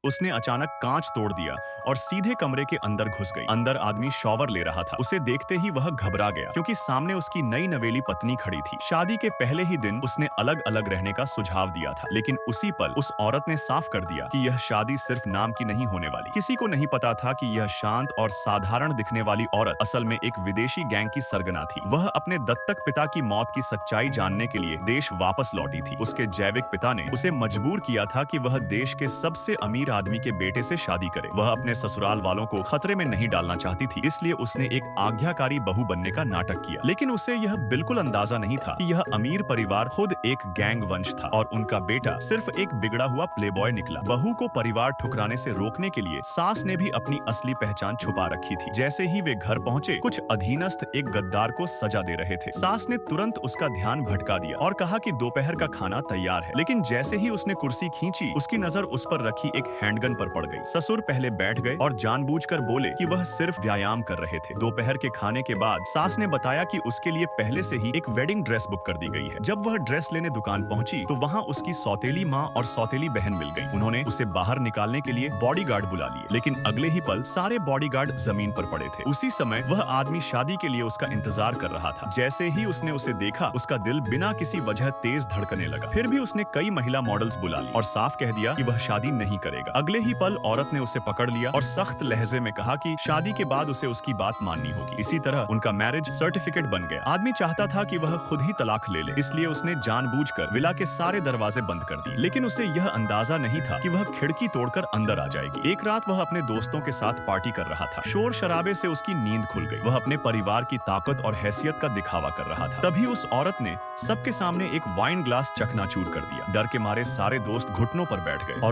उसने अचानक कांच तोड़ दिया और सीधे कमरे के अंदर घुस गई। अंदर आदमी शॉवर ले रहा था। उसे देखते ही वह घबरा गया क्योंकि सामने उसकी नई नवेली पत्नी खड़ी थी। शादी के पहले ही दिन उसने अलग अलग रहने का सुझाव दिया था, लेकिन उसी पल उस औरत ने साफ कर दिया कि यह शादी सिर्फ नाम की नहीं होने वाली। किसी को नहीं पता था कि यह शांत और साधारण दिखने वाली औरत असल में एक विदेशी गैंग की सरगना थी। वह अपने दत्तक पिता की मौत की सच्चाई जानने के लिए देश वापस लौटी थी। उसके जैविक पिता ने उसे मजबूर किया था कि वह देश के सबसे अमीर आदमी के बेटे से शादी करे। वह अपने ससुराल वालों को खतरे में नहीं डालना चाहती थी, इसलिए उसने एक आज्ञाकारी बहू बनने का नाटक किया। लेकिन उसे यह बिल्कुल अंदाजा नहीं था कि यह अमीर परिवार खुद एक गैंग वंश था और उनका बेटा सिर्फ एक बिगड़ा हुआ प्लेबॉय निकला। बहू को परिवार ठुकराने से रोकने के लिए सास ने भी अपनी असली पहचान छुपा रखी थी। जैसे ही वे घर पहुंचे, कुछ अधीनस्थ एक गद्दार को सजा दे रहे थे। सास ने तुरंत उसका ध्यान भटका दिया और कहा कि दोपहर का खाना तैयार है। लेकिन जैसे ही उसने कुर्सी खींची, उसकी नजर उस पर रखी एक हैंडगन पर पड़ गई। ससुर पहले बैठ गए और जानबूझकर बोले कि वह सिर्फ व्यायाम कर रहे थे। दोपहर के खाने के बाद सास ने बताया कि उसके लिए पहले से ही एक वेडिंग ड्रेस बुक कर दी गई है। जब वह ड्रेस लेने दुकान पहुंची तो वहां उसकी सौतेली माँ और सौतेली बहन मिल गई। उन्होंने उसे बाहर निकालने के लिए बॉडीगार्ड बुला लिए, लेकिन अगले ही पल सारे बॉडीगार्ड जमीन पर पड़े थे। उसी समय वह आदमी शादी के लिए उसका इंतजार कर रहा था। जैसे ही उसने उसे देखा, उसका दिल बिना किसी वजह तेज धड़कने लगा। फिर भी उसने कई महिला मॉडल्स बुला ली और साफ कह दिया कि वह शादी नहीं करेगा। अगले ही पल औरत ने उसे पकड़ लिया और सख्त लहजे में कहा कि शादी के बाद उसे उसकी बात माननी होगी। इसी तरह उनका मैरिज सर्टिफिकेट बन गया। आदमी चाहता था कि वह खुद ही तलाक ले ले, इसलिए उसने जानबूझकर विला के सारे दरवाजे बंद कर दिए। लेकिन उसे यह अंदाजा नहीं था कि वह खिड़की तोड़कर अंदर आ जाएगी। एक रात वह अपने दोस्तों के साथ पार्टी कर रहा था। शोर शराबे से उसकी नींद खुल गई। वह अपने परिवार की ताकत और हैसियत का दिखावा कर रहा था। तभी उस औरत ने सबके सामने एक वाइन ग्लास चकनाचूर कर दिया। डर के मारे सारे दोस्त घुटनों पर बैठ गए और